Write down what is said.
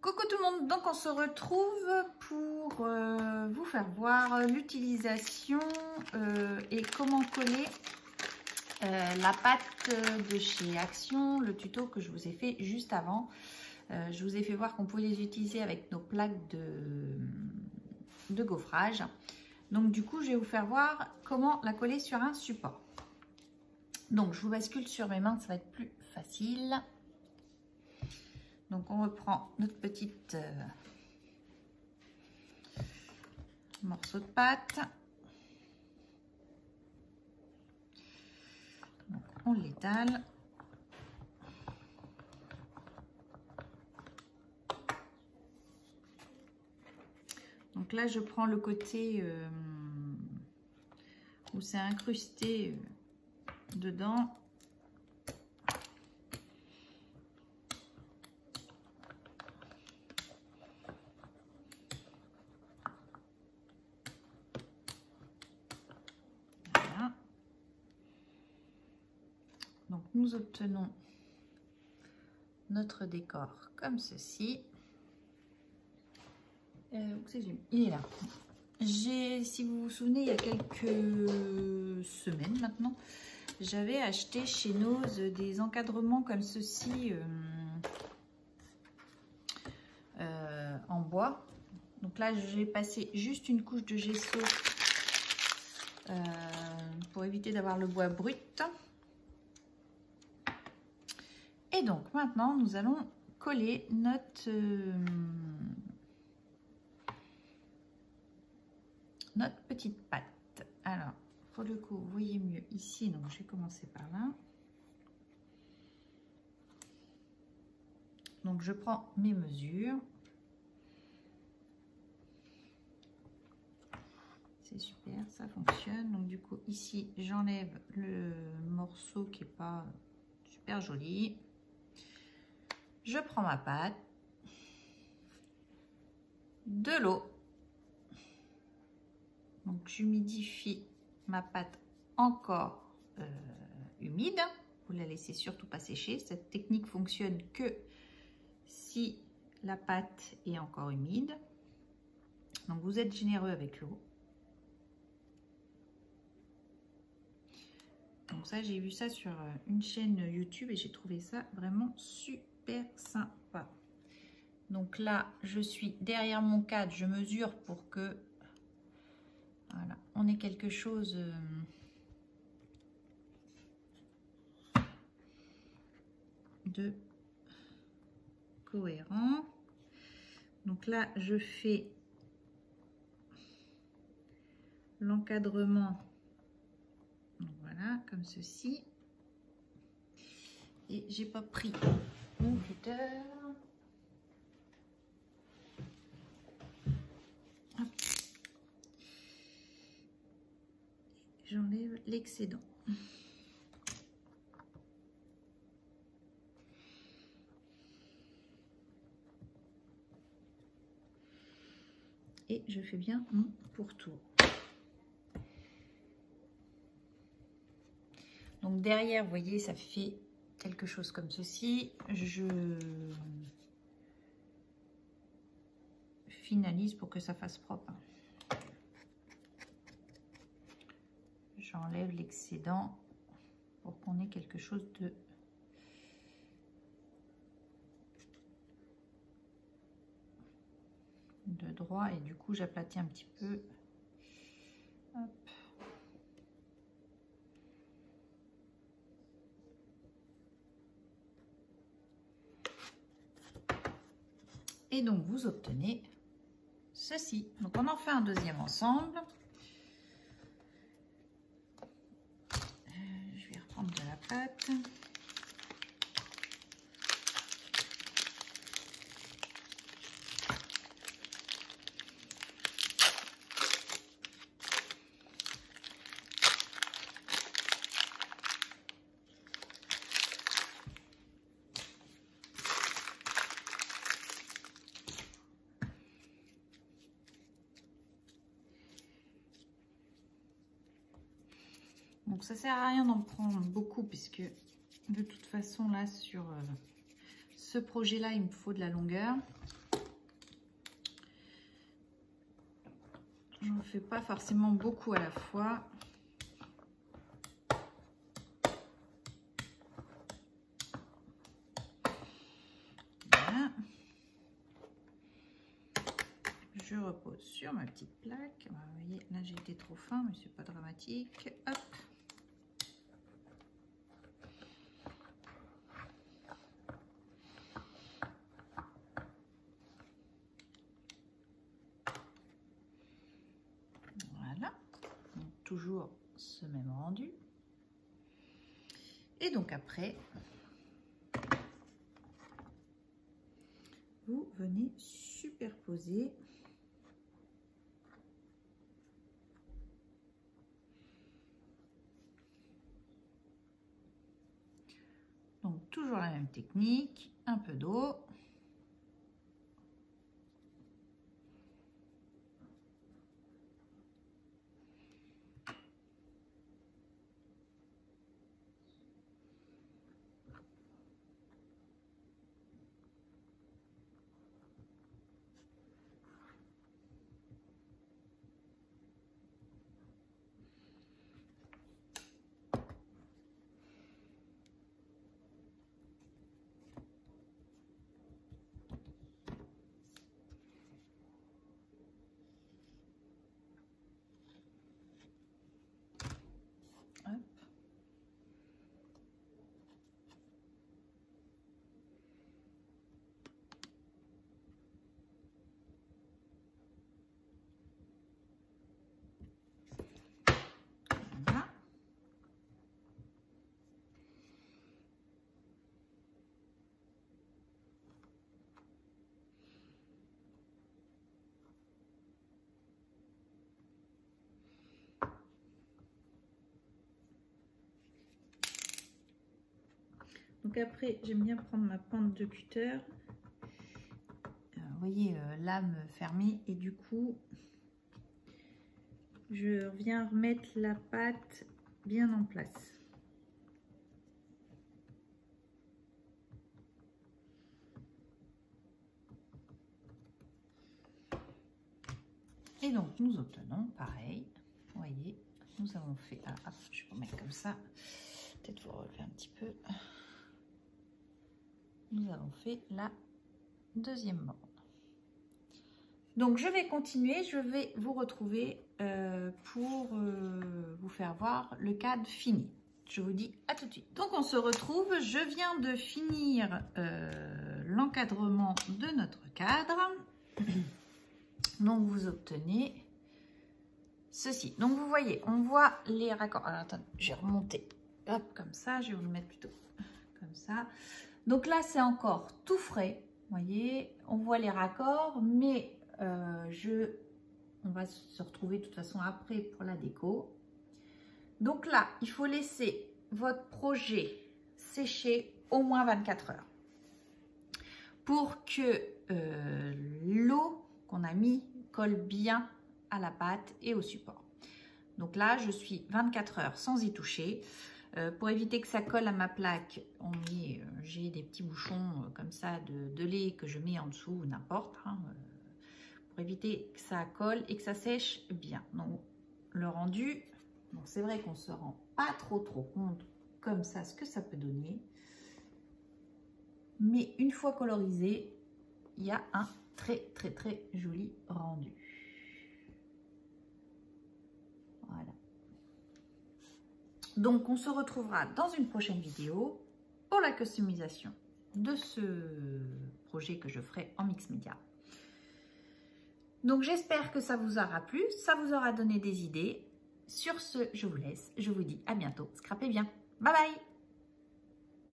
Coucou tout le monde, donc on se retrouve pour vous faire voir l'utilisation et comment coller la pâte de chez Action, le tuto que je vous ai fait juste avant. Je vous ai fait voir qu'on pouvait les utiliser avec nos plaques de gaufrage. Donc du coup, je vais vous faire voir comment la coller sur un support. Donc je vous bascule sur mes mains, ça va être plus facile. Donc on reprend notre petite morceau de pâte. Donc on l'étale. Donc là je prends le côté où c'est incrusté dedans. Donc nous obtenons notre décor comme ceci. Il est là. Si vous vous souvenez, il y a quelques semaines maintenant, j'avais acheté chez Nose des encadrements comme ceci en bois. Donc là, j'ai passé juste une couche de gesso pour éviter d'avoir le bois brut. Et donc maintenant, nous allons coller notre petite pâte. Alors, pour le coup, vous voyez mieux ici, donc je vais commencer par là. Donc je prends mes mesures. C'est super, ça fonctionne. Donc du coup, ici, j'enlève le morceau qui n'est pas super joli. Je prends ma pâte, de l'eau. Donc j'humidifie ma pâte encore humide. Vous la laissez surtout pas sécher. Cette technique fonctionne que si la pâte est encore humide. Donc vous êtes généreux avec l'eau. Donc ça, j'ai vu ça sur une chaîne YouTube et j'ai trouvé ça vraiment super sympa. Donc là, je suis derrière mon cadre, je mesure pour que voilà, on ait quelque chose de cohérent. Donc là, je fais l'encadrement. Voilà, comme ceci. Et j'ai pas pris mon cutter. J'enlève l'excédent. Et je fais bien mon pourtour. Donc derrière, vous voyez, ça fait quelque chose comme ceci. Je finalise pour que ça fasse propre. J'enlève l'excédent pour qu'on ait quelque chose de droit. Et du coup, j'aplatis un petit peu. Hop. Et donc, vous obtenez ceci. Donc, on en fait un deuxième ensemble. Je vais reprendre de la pâte. Donc ça sert à rien d'en prendre beaucoup puisque de toute façon là sur ce projet là il me faut de la longueur. j'en fais pas forcément beaucoup à la fois. Voilà. Je repose sur ma petite plaque. Vous voyez, là j'ai été trop fin, mais c'est pas dramatique. Hop. Voilà. Donc, toujours ce même rendu. Et donc après, vous venez superposer donc toujours la même technique, un peu d'eau. Voilà. Donc après, j'aime bien prendre ma pointe de cutter. Vous voyez, lame fermée, et du coup, je viens remettre la pâte bien en place. Et donc, nous obtenons pareil. Vous voyez, nous avons fait... Ah, hop, je vais remettre comme ça. Peut-être vous relever un petit peu. Nous avons fait la deuxième bande. Donc, je vais continuer. Je vais vous retrouver pour vous faire voir le cadre fini. Je vous dis à tout de suite. Donc, on se retrouve. Je viens de finir l'encadrement de notre cadre. Donc, vous obtenez ceci. Donc, vous voyez, on voit les raccords. Alors, attendez, je vais remonter. Hop, comme ça. Je vais vous le mettre plutôt comme ça. Donc là, c'est encore tout frais. Vous voyez, on voit les raccords, mais on va se retrouver de toute façon après pour la déco. Donc là, il faut laisser votre projet sécher au moins 24 heures pour que l'eau qu'on a mis colle bien à la pâte et au support. Donc là, je suis 24 heures sans y toucher. Pour éviter que ça colle à ma plaque, j'ai des petits bouchons comme ça de lait que je mets en dessous, ou n'importe, hein, pour éviter que ça colle et que ça sèche bien. Donc le rendu, bon, c'est vrai qu'on se rend pas trop compte comme ça ce que ça peut donner, mais une fois colorisé, il y a un très joli rendu. Voilà. Donc, on se retrouvera dans une prochaine vidéo pour la customisation de ce projet que je ferai en mix média. Donc, j'espère que ça vous aura plu, ça vous aura donné des idées. Sur ce, je vous laisse. Je vous dis à bientôt. Scrapez bien. Bye bye!